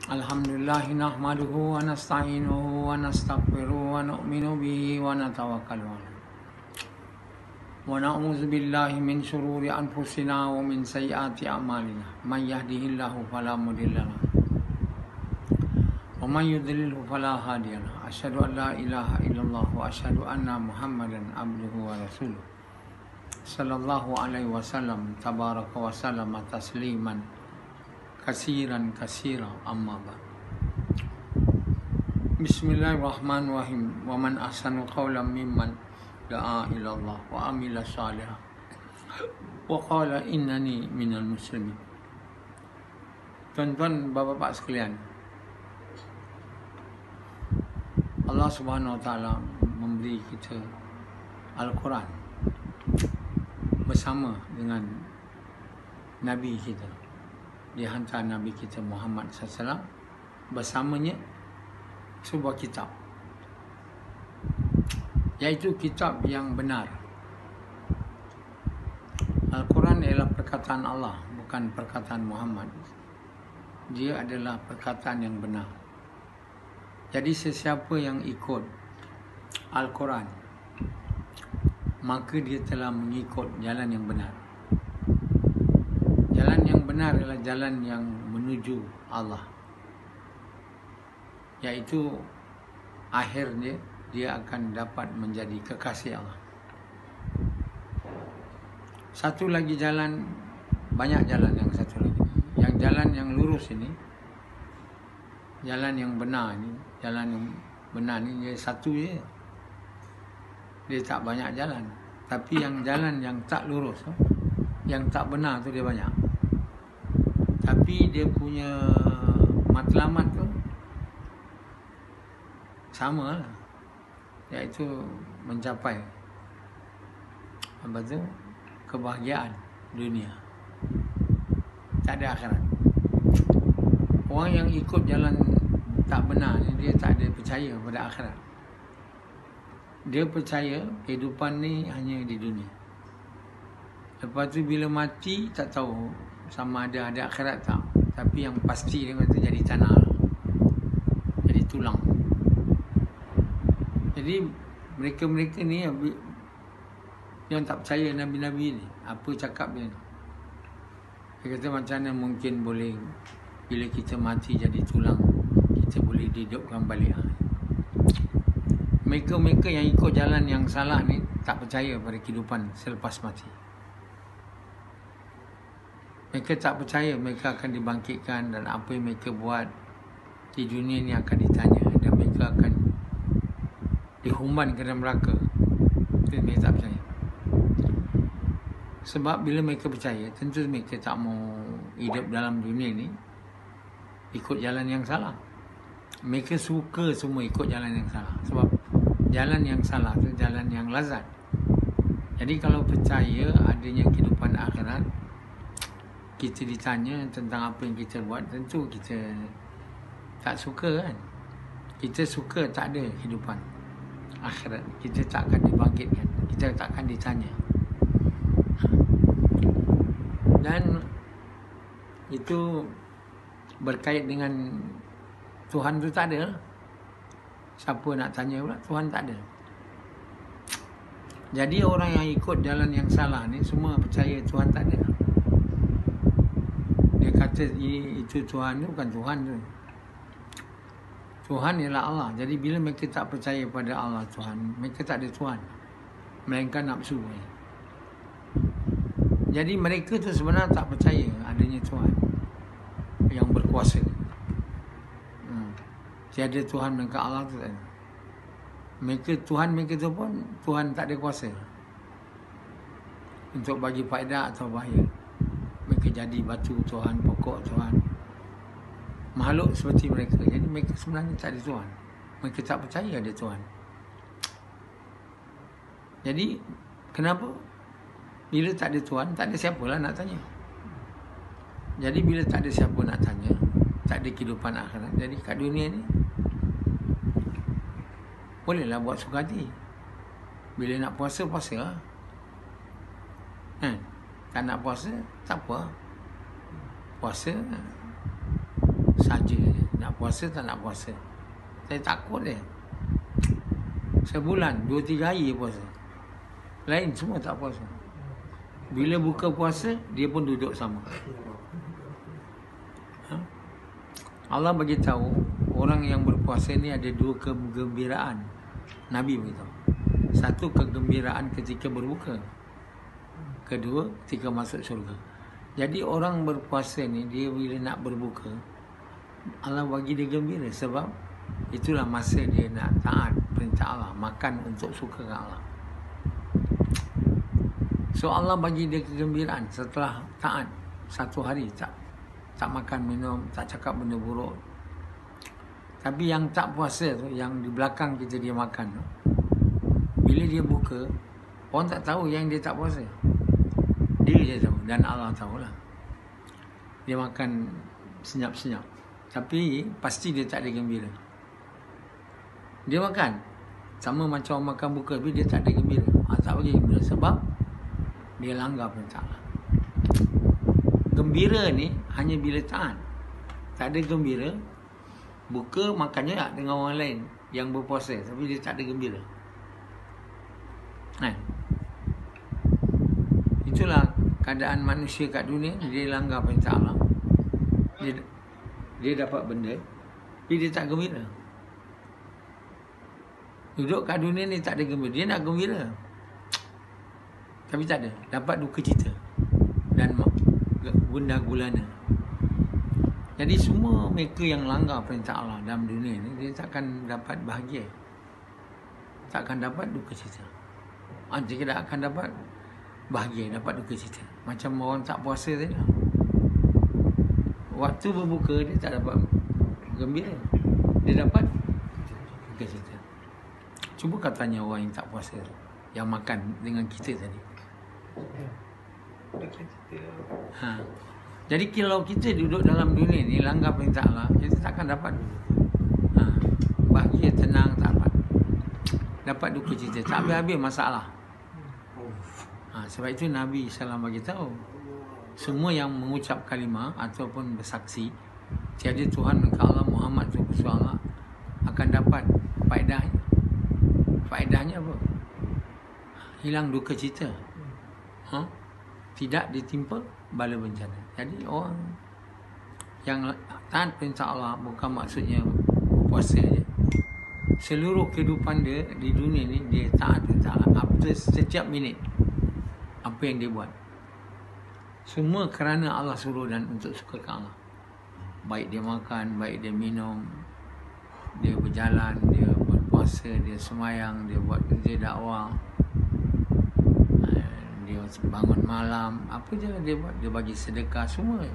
Alhamdulillah nahmaduhu wa nasta'inuhu wa nastaghfiruhu wa nu'minu bihi wa natawakkalu alayh. Wa na'udzu billahi min shururi anfusina wa min sayyiati a'malina. Man yahdihillahu fala mudilla lahu wa man yudlilhu fala hadiya lahu. Asyhadu an la ilaha illallah wa asyhadu anna Muhammadan abduhu wa rasuluh. Sallallahu alaihi wasallam tabaraka wa sallama tasliman kasiran amma ba'd. Bismillahirrahmanirrahim. Wa man ahsanu qawlan mimman da'a ila Allah wa amila shalihan wa qala innani minal muslimin. Tuan-tuan, bapak-bapak sekalian, Allah Subhanahu wa taala memberi kita Al-Quran bersama dengan Nabi kita. Dia hantar Nabi kita Muhammad SAW bersamanya sebuah kitab, iaitu kitab yang benar. Al-Quran ialah perkataan Allah, bukan perkataan Muhammad. Dia adalah perkataan yang benar. Jadi sesiapa yang ikut Al-Quran, maka dia telah mengikut jalan yang benar. Jalan yang benar adalah jalan yang menuju Allah, iaitu akhirnya dia akan dapat menjadi kekasih Allah. Satu lagi jalan, banyak jalan yang satu lagi. Yang jalan yang lurus ini, jalan yang benar ini, jalan yang benar ini dia satu je. Dia tak banyak jalan. Tapi yang jalan yang tak lurus, yang tak benar tu dia banyak. Tapi dia punya matlamat tu sama lah, iaitu mencapai apa tu, kebahagiaan dunia, tak ada akhirat. Orang yang ikut jalan tak benar ni, dia tak ada percaya pada akhirat. Dia percaya kehidupan ni hanya di dunia. Lepas tu bila mati tak tahu sama ada akhirat tak. Tapi yang pasti dia kata jadi tanah, jadi tulang. Jadi mereka-mereka ni yang tak percaya Nabi-Nabi ni, apa cakap dia ni? Dia kata macam mana mungkin boleh bila kita mati jadi tulang, kita boleh dihidupkan balik. Mereka-mereka yang ikut jalan yang salah ni tak percaya pada kehidupan selepas mati. Mereka tak percaya mereka akan dibangkitkan dan apa yang mereka buat di dunia ni akan ditanya dan mereka akan dihumban ke dalam neraka. Itu mereka tak percaya. Sebab bila mereka percaya, tentu mereka tak mau hidup dalam dunia ni ikut jalan yang salah. Mereka suka semua ikut jalan yang salah. Sebab jalan yang salah tu jalan yang lazat. Jadi kalau percaya adanya kehidupan akhirat, kita ditanya tentang apa yang kita buat, tentu kita tak suka kan. Kita suka tak ada kehidupan akhirat, kita tak akan dibangkitkan, kita tak akan ditanya. Dan itu berkait dengan Tuhan tu tak ada. Siapa nak tanya pula? Tuhan tak ada. Jadi orang yang ikut jalan yang salah ni semua percaya Tuhan tak ada. Dia kata itu Tuhan tu bukan Tuhan tu. Tuhan ialah Allah. Jadi bila mereka tak percaya pada Allah Tuhan, mereka tak ada Tuhan, melainkan nafsu. Jadi mereka tu sebenarnya tak percaya adanya Tuhan yang berkuasa. Tiada Tuhan melainkan Allah tu tak ada. Tuhan mereka tu pun Tuhan tak ada kuasa untuk bagi faedah atau bahaya. Mereka jadi batu Tuhan, pokok Tuhan, makhluk seperti mereka. Jadi mereka sebenarnya tak ada Tuhan. Mereka tak percaya ada Tuhan. Jadi kenapa? Bila tak ada Tuhan, tak ada siapalah nak tanya. Jadi bila tak ada siapa nak tanya, tak ada kehidupan akhirat, jadi kat dunia ni bolehlah buat suka hati. Bila nak puasa, puasa lah. Tak nak puasa, tak apa. Puasa saja. Nak puasa tak nak puasa. Saya takut dia. Sebulan 2-3 hari puasa. Lain semua tak puasa. Bila buka puasa, dia pun duduk sama. Allah bagi tahu orang yang berpuasa ni ada 2 kegembiraan. Nabi beritahu. Satu, kegembiraan ketika berbuka. Kedua, ketika masuk syurga. Jadi orang berpuasa ni, dia bila nak berbuka, Allah bagi dia gembira. Sebab itulah masa dia nak taat perintah Allah, makan untuk suka Allah. So Allah bagi dia kegembiraan setelah taat 1 hari tak makan minum, tak cakap benda buruk. Tapi yang tak puasa tu, yang di belakang kita dia makan tu, bila dia buka, orang tak tahu yang dia tak puasa. Dia je tahu dan Allah tahulah. Dia makan senyap-senyap, tapi pasti dia tak ada gembira. Dia makan sama macam orang makan buka, tapi dia tak ada gembira. Tak bagi gembira sebab dia langgar perintah Allah. Gembira ni hanya bila taat. Tak ada gembira, buka makannya dengan orang lain yang berpuasa, tapi dia tak ada gembira. Itulah keadaan manusia kat dunia. Dia langgar perintah Allah, dia dapat benda, tapi dia tak gembira. Duduk kat dunia ni tak ada gembira. Dia nak gembira, tapi tak ada. Dapat duka cita dan gundah gulana. Jadi semua mereka yang langgar perintah Allah dalam dunia ni, dia takkan dapat bahagia, takkan dapat duka cita. Dia tidak akan dapat bahagia, dapat duka cita. Macam orang tak puasa tadi lah. Waktu berbuka dia tak dapat gembira, dia dapat duka cita. Cuba kau tanya orang yang tak puasa, yang makan dengan kita tadi. Jadi kalau kita duduk dalam dunia ni langgar perintah Allah, kita takkan dapat bahagia, tenang, tak dapat duka cita, tak habis-habis masalah. Sebab itu Nabi SAW bagi tahu, semua yang mengucap kalimah ataupun bersaksi tiada Tuhan melainkan Allah, Muhammad tu Rasul Allah, akan dapat faedahnya. Faedahnya apa? Hilang duka cita, tidak ditimpa bala bencana. Jadi orang yang taat perintah Allah bukan maksudnya puasa je. Seluruh kehidupan dia di dunia ni dia taat perintah Allah. Setiap minit apa yang dia buat, semua kerana Allah suruh dan untuk suka Allah. Baik dia makan, baik dia minum, dia berjalan, dia berpuasa, dia semayang, dia buat kerja dakwah, dia bangun malam, apa je dia buat, dia bagi sedekah, semua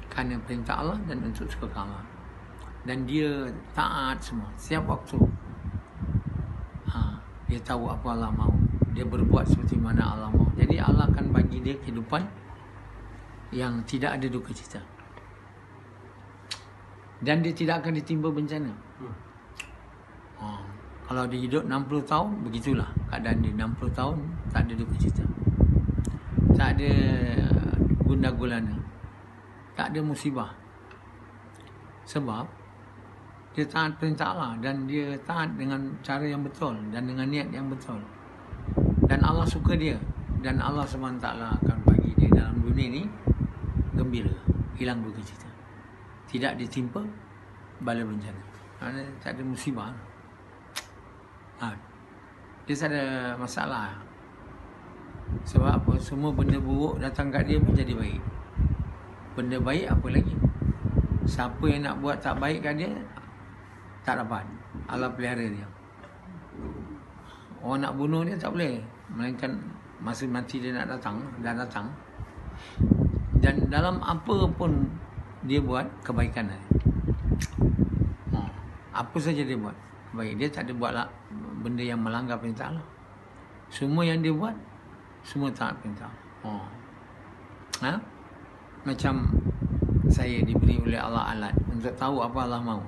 kerana perintah Allah dan untuk suka Allah. Dan dia taat semua setiap waktu. Dia tahu apa Allah mahu, dia berbuat seperti mana Allah mahu. Jadi Allah akan bagi dia kehidupan yang tidak ada duka cita, dan dia tidak akan ditimpa bencana. Kalau dia hidup 60 tahun, begitulah keadaan dia. 60 tahun tak ada duka cita, tak ada gundah gulana, tak ada musibah. Sebab dia taat perintah Allah dan dia taat dengan cara yang betul dan dengan niat yang betul. Dan Allah suka dia, dan Allah SWT akan bagi dia dalam dunia ni gembira, hilang duka cita, tidak ditimpa bala bencana. Tak ada musibah. Dia tak ada masalah. Sebab apa? Semua benda buruk datang kat dia pun jadi baik. Benda baik apa lagi? Siapa yang nak buat tak baik kat dia, tak dapat. Allah pelihara dia. Orang nak bunuh dia tak boleh, melainkan masa mati dia nak datang, dah datang. Dan dalam apa pun dia buat kebaikan dia. Apa saja dia buat baik. Dia tak ada buatlah benda yang melanggar perintah Allah. Semua yang dia buat, semua taat perintah Allah. Macam saya diberi oleh Allah alat untuk tahu apa Allah mahu,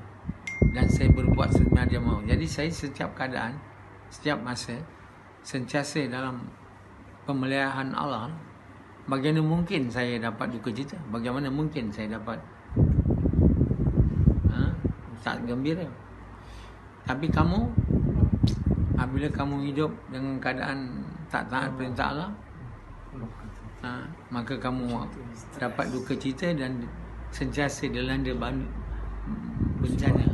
dan saya berbuat sebenarnya dia mahu. Jadi saya setiap keadaan, setiap masa sentiasa dalam pemeliharaan Allah. Bagaimana mungkin saya dapat duka cita? Bagaimana mungkin saya dapat tak gembira. Tapi kamu, apabila kamu hidup dengan keadaan tak taat perintah Allah, maka kamu dapat duka cita dan sentiasa dilanda bencana.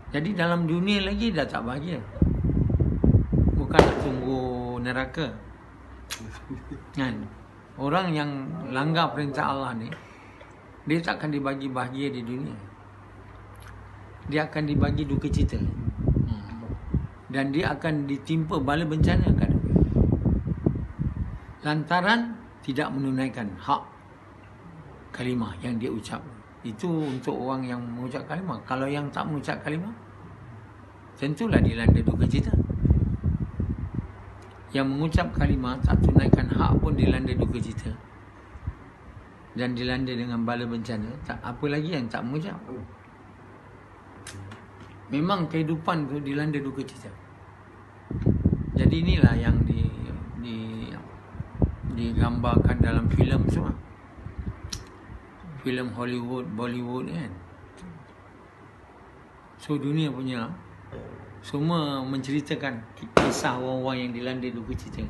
Jadi dalam dunia lagi dah tak bahagia, bukan nak tunggu neraka. Kan? Orang yang langgar perintah Allah ni, dia tak akan dibagi bahagia di dunia. Dia akan dibagi duka cita. Dan dia akan ditimpa bala bencana kan? Lantaran tidak menunaikan hak kalimah yang dia ucap. Itu untuk orang yang mengucap kalimah. Kalau yang tak mengucap kalimah, tentulah dilanda duka cita. Yang mengucap kalimah tak tunaikan hak pun dilanda duka cita dan dilanda dengan bala bencana. Tak apa lagi yang tak mengucap. Memang kehidupan tu dilanda duka cita. Jadi inilah yang digambarkan dalam filem semua. Filem Hollywood, Bollywood kan. So dunia punya semua menceritakan kisah orang-orang yang dilanda duka cita.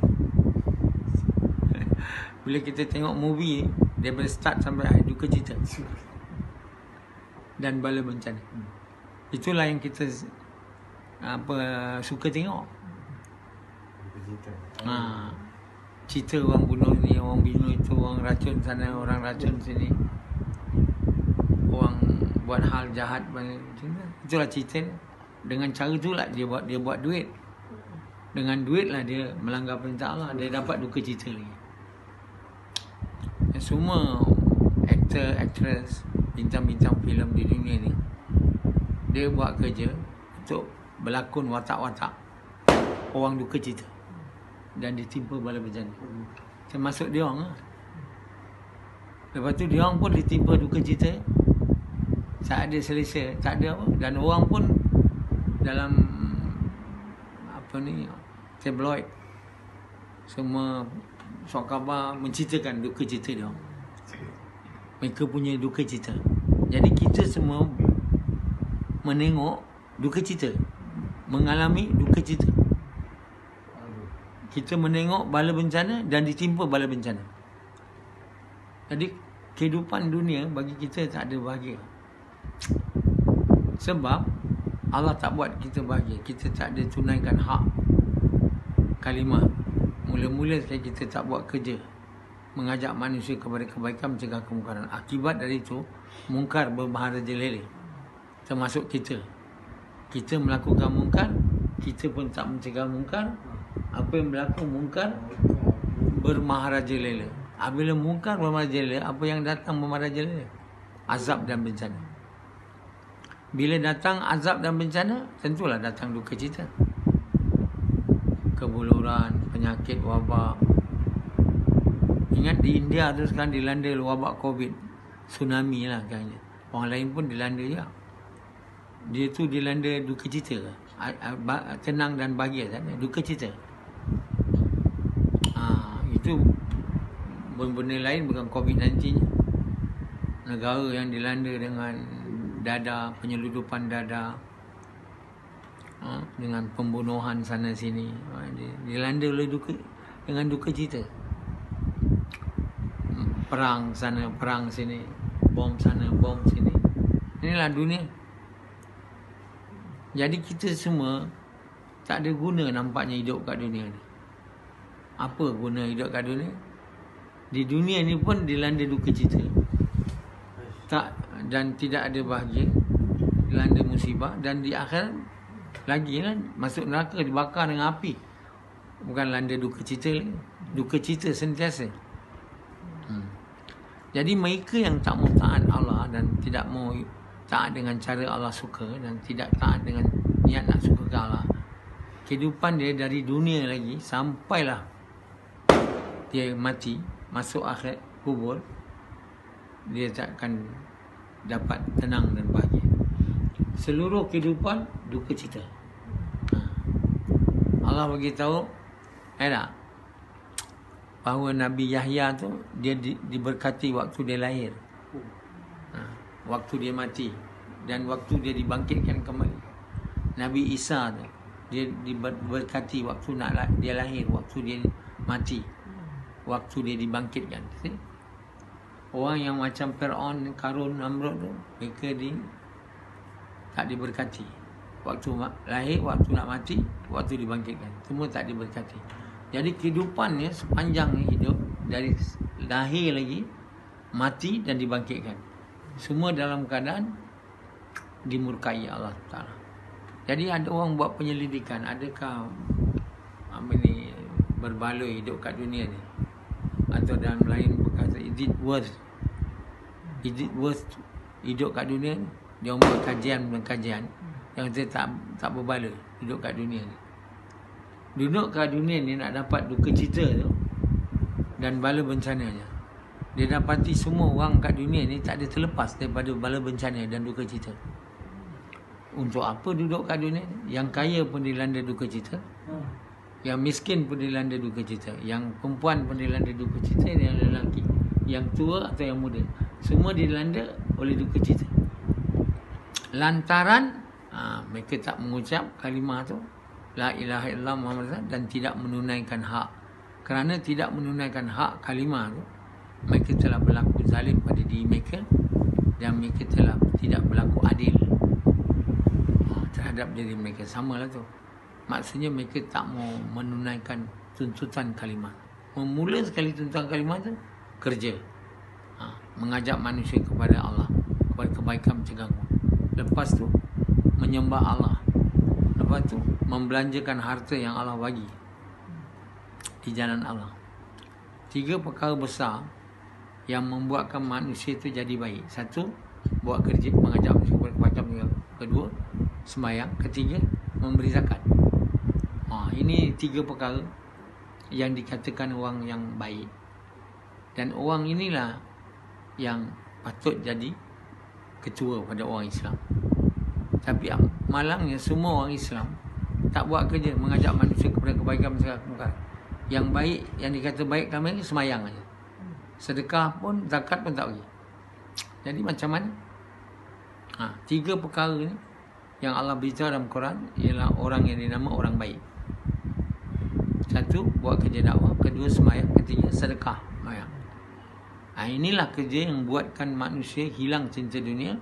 Bila kita tengok movie, daripada start sampai akhir duka cita dan bala bencana. Itulah yang kita suka tengok. Cerita orang bunuh ni, orang bunuh itu, orang racun sana, orang racun sini, orang buat hal jahat. Itulah cerita. Dengan cara itulah dia buat duit. Dengan duit lah dia melanggar perintah Allah. Dia dapat duka cita lagi. Dan semua aktor, aktris, bintang-bintang filem di dunia ni, dia buat kerja untuk berlakon watak-watak orang duka cita dan ditimpa bala bencana. Termasuk dia orang lah. Lepas tu dia orang pun ditimpa duka cita, tak ada selesa, tak ada apa. Dan orang pun dalam tabloid, semua surat khabar menceritakan duka cita dia. Mereka punya duka cita. Jadi kita semua menengok duka cita, mengalami duka cita. Kita menengok bala bencana dan ditimpa bala bencana. Jadi kehidupan dunia bagi kita tak ada bahagia. Sebab Allah tak buat kita bahagia. Kita tak ada tunaikan hak kalimah. Mula-mula sekali kita tak buat kerja mengajak manusia kepada kebaikan, mencegah kemungkaran. Akibat dari itu, mungkar bermarajalela. Termasuk kita. Kita melakukan mungkar, kita pun tak mencegah mungkar. Apa yang berlaku mungkar bermaharajalela. Apabila mungkar bermaharajalela, apa yang datang bermaharajalela? Azab dan bencana. Bila datang azab dan bencana, tentulah datang duka cita. Kebuluran, penyakit, wabak. Ingat di India tu sekarang dilanda wabak COVID, tsunami lah kan. Orang lain pun dilanda juga. Dia tu dilanda duka cita, tenang dan bahagia tak? Duka cita. Itu benda lain bukan COVID-19. Negara yang dilanda dengan dada, penyeludupan dada, dengan pembunuhan sana sini, dilanda oleh dengan duka cita. Perang sana, perang sini, bom sana, bom sini. Inilah dunia. Jadi kita semua tak ada guna nampaknya hidup kat dunia ni. Apa guna hidup kat dunia? Di dunia ni pun dilanda duka cita. Dan tidak ada bahagia, dilanda musibah, dan di akhirat lagi lah, masuk neraka, dibakar dengan api. Bukan landa duka cita lagi. Duka cita sentiasa. Jadi mereka yang tak mau taat Allah dan tidak mau taat dengan cara Allah suka dan tidak taat dengan niat nak suka ke Allah, kehidupan dia dari dunia lagi sampailah dia mati, masuk akhirat kubur, dia tak akan dapat tenang dan bahagia. Seluruh kehidupan duka cita. Allah bagi tahu, tak, bahawa Nabi Yahya tu dia diberkati waktu dia lahir, waktu dia mati. dan waktu dia dibangkitkan kembali. Nabi Isa tu, dia diberkati waktu dia lahir, waktu dia mati, waktu dia dibangkitkan. Orang yang macam Fir'aun, Karun, Namrud tu, mereka tak diberkati. Waktu lahir, waktu nak mati, waktu dibangkitkan, semua tak diberkati. Jadi kehidupannya sepanjang hidup, dari lahir lagi, mati dan dibangkitkan, semua dalam keadaan dimurkai Allah Ta'ala. Jadi ada orang buat penyelidikan, adakah berbaloi hidup kat dunia ni, atau dalam lain berkata, is it worth hidup kat dunia ni? Dia orang buat kajian yang kita tak berbaloi hidup kat dunia ni. Duduk kat dunia ni nak dapat duka cita tu dan bala bencananya. Dia dapati semua orang kat dunia ni tak ada terlepas daripada bala bencana dan duka cita. Untuk apa duduk kat dunia ni? Yang kaya pun dilanda duka cita, yang miskin pun dilanda duka cita, yang perempuan pun dilanda duka cita, yang lelaki, yang tua atau yang muda, semua dilanda oleh duka cita. Lantaran mereka tak mengucap kalimah tu, la ilaha illallah Muhammad Rasulullah, dan tidak menunaikan hak. Kerana tidak menunaikan hak kalimah tu, mereka telah berlaku zalim pada diri mereka, dan mereka telah tidak berlaku adil terhadap diri mereka. Samalah tu. Maksudnya mereka tak mau menunaikan tuntutan kalimah. Memula sekali tuntutan kalimah tu, kerja, mengajak manusia kepada Allah, kepada kebaikan, mencegah guna. Lepas tu menyembah Allah. Lepas tu membelanjakan harta yang Allah bagi di jalan Allah. 3 perkara besar yang membuatkan manusia itu jadi baik. 1, buat kerja, mengajak manusia kepada kebaikan. 2, sembahyang. 3, memberi zakat. Ini 3 perkara yang dikatakan orang yang baik. Dan orang inilah yang patut jadi ketua pada orang Islam. Tapi malangnya semua orang Islam tak buat kerja mengajak manusia kepada kebaikan, mencegah kemungkaran. Yang baik, yang dikata baik kami ni sembahyang aja. Sedekah pun, zakat pun tak bagi. Jadi macam mana? 3 perkara ni yang Allah beritahu dalam Quran ialah orang yang dinama orang baik. 1, buat kerja dakwah. 2, sembahyang. 3, sedekah, sembahyang. Inilah kerja yang buatkan manusia hilang cinta dunia,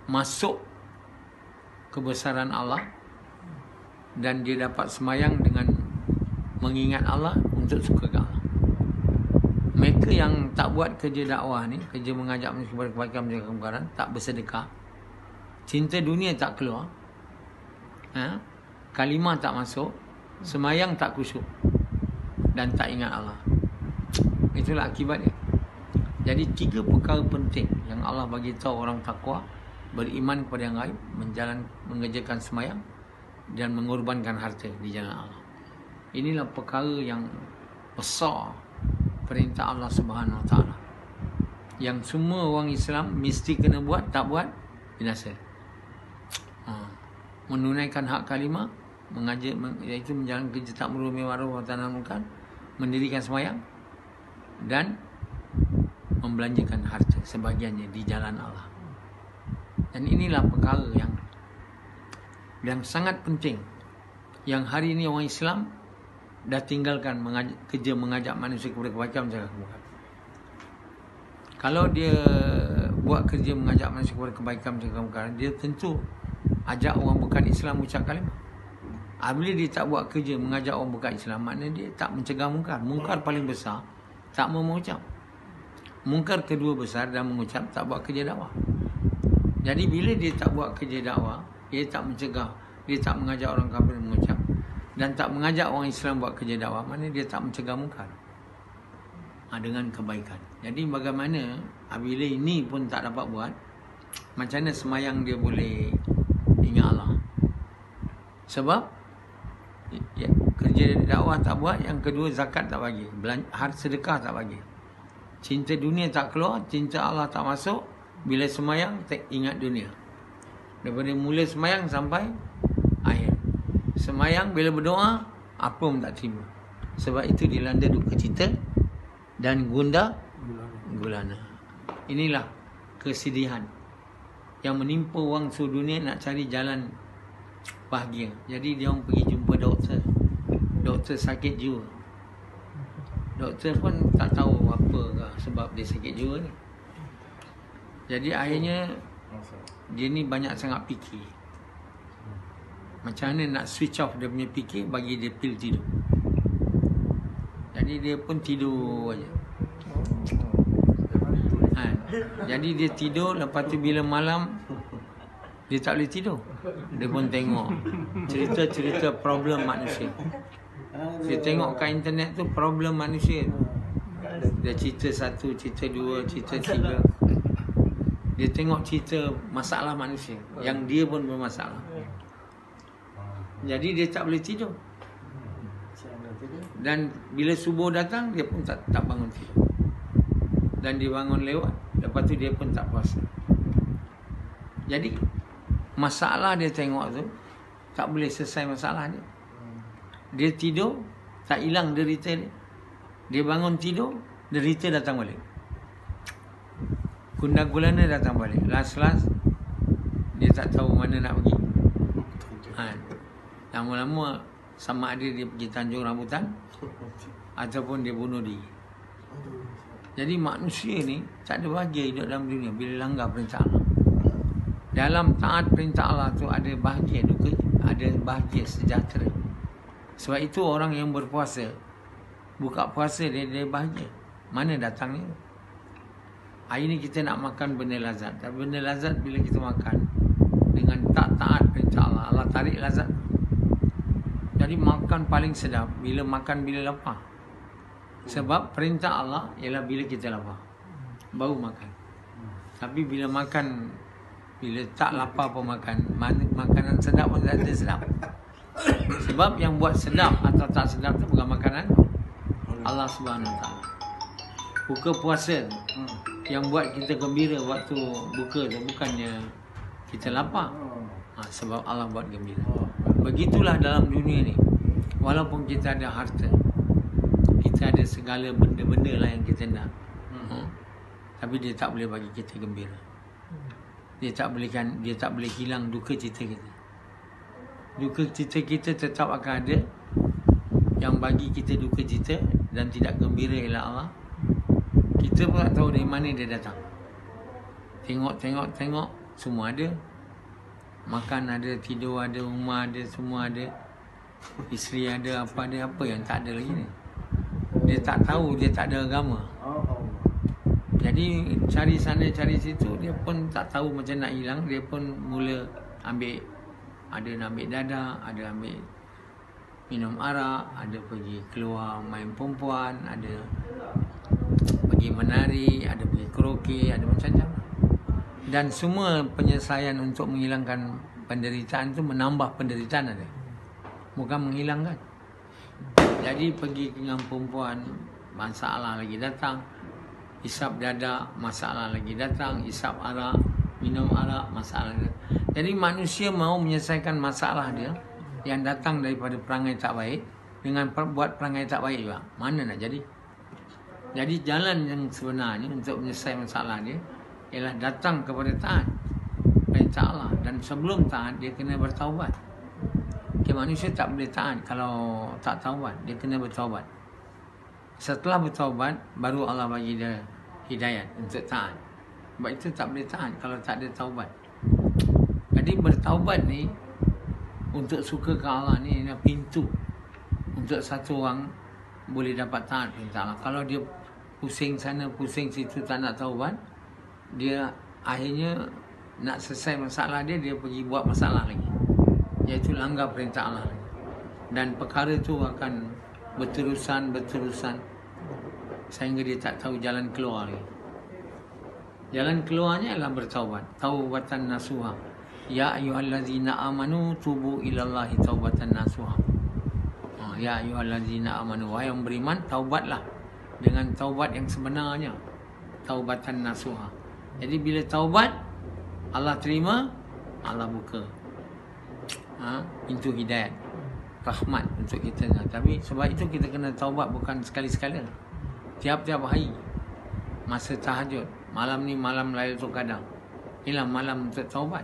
masuk kebesaran Allah, dan dia dapat sembahyang dengan mengingat Allah untuk suka Allah. Mereka yang tak buat kerja dakwah ni, kerja mengajak manusia kepada kebaikan, mencegah kemungkaran, tak bersedekah, cinta dunia tak keluar, kalimah tak masuk, sembahyang tak khusyuk, dan tak ingat Allah. Itulah akibatnya. Jadi 3 perkara penting yang Allah bagi tahu orang takwa, beriman kepada yang gaib, mengerjakan sembahyang, dan mengorbankan harta di jalan Allah. Inilah perkara yang besar perintah Allah Subhanahu Wa Taala, yang semua orang Islam mesti kena buat. Tak buat, binasa. Menunaikan hak kalimah, mengajar, iaitu menjalankan kerja tak merugi ma'ruf wa nahi munkar, mendirikan sembahyang, dan membelanjakan harta sebahagiannya di jalan Allah. Dan inilah perkara yang sangat penting, yang hari ini orang Islam dah tinggalkan kerja mengajak manusia kepada kebaikan, mencegah kemungkaran. Kalau dia buat kerja mengajak manusia kepada kebaikan, mencegah kemungkaran, dia tentu ajak orang bukan Islam ucap kalimah. Bila dia tak buat kerja mengajak orang bukan Islam, maknanya dia tak mencegah mungkar. Mungkar paling besar tak mau mengucap. Mungkar kedua besar dan mengucap, tak buat kerja dakwah. Jadi bila dia tak buat kerja dakwah, dia tak mencegah, dia tak mengajak orang kafir mengucap, dan tak mengajak orang Islam buat kerja dakwah, maknanya dia tak mencegah mungkar dengan kebaikan. Jadi bagaimana bila ini pun tak dapat buat, macam mana sembahyang dia boleh ingat Allah? Sebab kerja dakwah tak buat, yang kedua zakat tak bagi, sedekah tak bagi, cinta dunia tak keluar, cinta Allah tak masuk. Bila sembahyang tak ingat dunia, daripada mula sembahyang sampai akhir. Sembahyang bila berdoa apa pun tak terima. Sebab itu dilanda duka cita dan gundah gulana. Inilah kesedihan yang menimpa orang seluruh dunia nak cari jalan bahagia. Jadi dia orang pergi jumpa doktor. Doktor sakit jiwa. Doktor pun tak tahu apa sebab dia sakit jiwa ni. Jadi akhirnya dia ni banyak sangat fikir. Macam mana nak switch off dia punya fikir, bagi dia pil tidur. Jadi dia pun tidur aja. Jadi dia tidur, lepas tu bila malam dia tak boleh tidur. Dia pun tengok cerita-cerita problem manusia. Dia tengok kat internet tu problem manusia. Dia cerita 1, cerita 2, cerita 3. Dia tengok cerita masalah manusia yang dia pun bermasalah. Jadi dia tak boleh tidur. Dan bila subuh datang, dia pun tak bangun tidur. Dan dia bangun lewat. Lepas tu dia pun tak puasa. Jadi masalah dia tengok tu tak boleh selesai masalah dia. Dia tidur, tak hilang derita dia. Dia bangun tidur, derita datang balik. Gundah gulana datang balik. Last dia tak tahu mana nak pergi. Lama-lama sama ada dia pergi Tanjung Rambutan ataupun dia bunuh diri. Jadi manusia ni tak ada bahagia hidup dalam dunia bila langgar perintah Allah. Dalam taat perintah Allah tu ada bahagia duka, ada bahagia sejahtera. Sebab itu orang yang berpuasa, buka puasa dia bahagia. Mana datangnya? Hari ni kita nak makan benda lazat. Tapi benda lazat bila kita makan dengan tak taat perintah Allah, Allah tarik lazat. Jadi makan paling sedap bila makan bila lapar. Sebab perintah Allah ialah bila kita lapar baru makan. Tapi bila makan, bila tak lapar pun makan, makanan sedap pun tak ada sedap. Sebab yang buat sedap atau tak sedap tu bukan makanan, Allah Subhanahu Wa Taala. Buka puasa yang buat kita gembira waktu buka tu bukannya kita lapar, sebab Allah buat gembira. Begitulah dalam dunia ni. Walaupun kita ada harta, kita ada segala benda-benda lah yang kita nak, tapi dia tak boleh bagi kita gembira. Dia tak boleh hilang duka cita kita. Duka cita kita tetap akan ada. Yang bagi kita duka cita dan tidak gembira ialah Allah. Kita pun tak tahu dari mana dia datang. Tengok semua ada. Makan ada, tidur ada, rumah ada, semua ada. Isteri ada, apa yang tak ada lagi ni. Dia tak tahu, dia tak ada agama. Jadi cari sana cari situ, dia pun tak tahu macam nak hilang. Dia pun mula ambil, ada nak ambil dadah, ada ambil minum arak, ada pergi keluar main perempuan, ada pergi menari, ada pergi karaoke, ada macam-macam. Dan semua penyelesaian untuk menghilangkan penderitaan tu menambah penderitaan ada, bukan menghilangkan. Jadi pergi dengan perempuan, masalah lagi datang. Hisap dada, masalah lagi datang. Hisap arak, minum arak, masalah lagi. Jadi manusia mahu menyelesaikan masalah dia yang datang daripada perangai tak baik dengan buat perangai tak baik juga. Mana nak jadi? Jadi jalan yang sebenarnya untuk menyelesaikan masalah dia ialah datang kepada taat perintah Allah. Dan sebelum taat, dia kena bertaubat. Manusia tak boleh taat kalau tak taubat. Dia kena bertaubat. Setelah bertaubat, baru Allah bagi dia hidayat untuk taat. Sebab itu tak boleh taat kalau tak ada taubat. Jadi bertaubat ni untuk suka ke Allah ni adalah pintu untuk satu orang boleh dapat taat perintah Allah. Kalau dia pusing sana, pusing situ, tak nak taubat, dia akhirnya nak selesai masalah dia pergi buat masalah lagi, iaitu langgar perintah Allah. Dan perkara tu akan berterusan sehingga dia tak tahu jalan keluar lagi. Jalan keluarnya adalah bertaubat, taubatan nasuha. Ya ayyuhallazina amanu tubu ilallahi taubatan nasuha. Ya ayyuhallazina amanu, wahai yang beriman, taubatlah dengan taubat yang sebenarnya, taubatan nasuha. Jadi bila taubat, Allah terima, Allah buka pintu hidayat, rahmat untuk kita. Tapi sebab itu kita kena taubat bukan sekali-sekala, tiap-tiap hari. Masa tahajud, malam ni malam Lailatul Qadar, Inilah malam untuk taubat,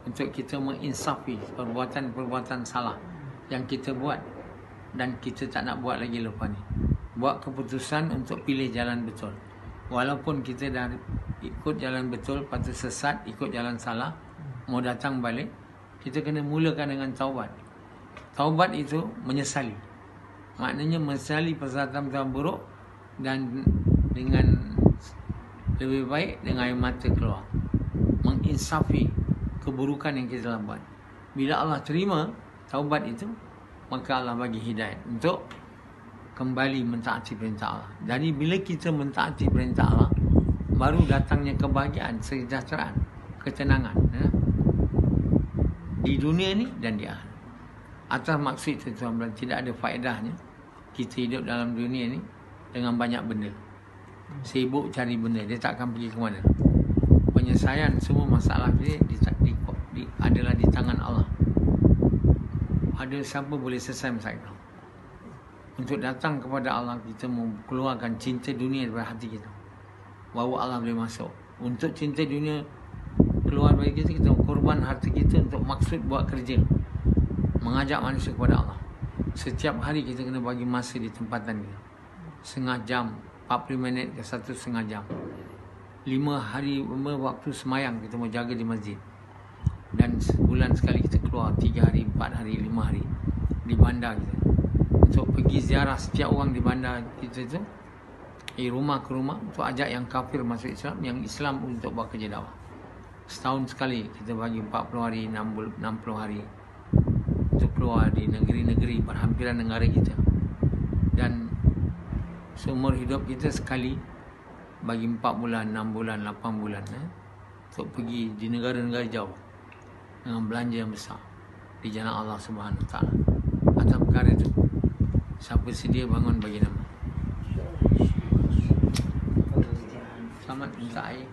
untuk kita menginsafi perbuatan-perbuatan salah yang kita buat dan kita tak nak buat lagi lepas ni. Buat keputusan untuk pilih jalan betul. Walaupun kita dah ikut jalan betul, patut sesat, ikut jalan salah, mau datang balik, kita kena mulakan dengan taubat. Taubat itu menyesali. Maknanya menyesali perbuatan buruk dan dengan lebih baik dengan air mata keluar, menginsafi keburukan yang kita telah buat. Bila Allah terima taubat itu, maka Allah bagi hidayat untuk kembali mentaati perintah Allah. Jadi bila kita mentaati perintah Allah, baru datangnya kebahagiaan, kesejahteraan, ketenangan di dunia ni dan di akhirat. Atas maksud itu tuan-tuan, tidak ada faedahnya kita hidup dalam dunia ni dengan banyak benda. Sibuk cari benda, dia tak akan pergi ke mana. Penyelesaian semua masalah dia adalah di tangan Allah. Ada siapa boleh selesai masalah itu? Untuk datang kepada Allah, kita mengeluarkan cinta dunia daripada hati kita, baru Allah boleh masuk. Untuk cinta dunia keluar dari kita, kita korban harta kita untuk maksud buat kerja, mengajak manusia kepada Allah. Setiap hari kita kena bagi masa di tempatan kita, setengah jam, 40 minit ke 1,5 jam. 5 hari waktu semayang kita mau jaga di masjid. Dan sebulan sekali kita keluar 3 hari, 4 hari, 5 hari di bandar kita, untuk pergi ziarah setiap orang di bandar kita tu, rumah ke rumah, untuk ajak yang kafir masuk Islam, yang Islam untuk buat kerja dakwah. Setahun sekali kita bagi 40 hari, 60 hari untuk keluar di negeri-negeri berhampiran negara kita. Dan seumur hidup kita sekali bagi 4 bulan, 6 bulan, 8 bulan untuk pergi di negara-negara jauh dengan belanja yang besar di jalan Allah Subhanahu Wa Taala. Atas perkara itu, siapa sedia bangun bagi nama? Selamat minta air.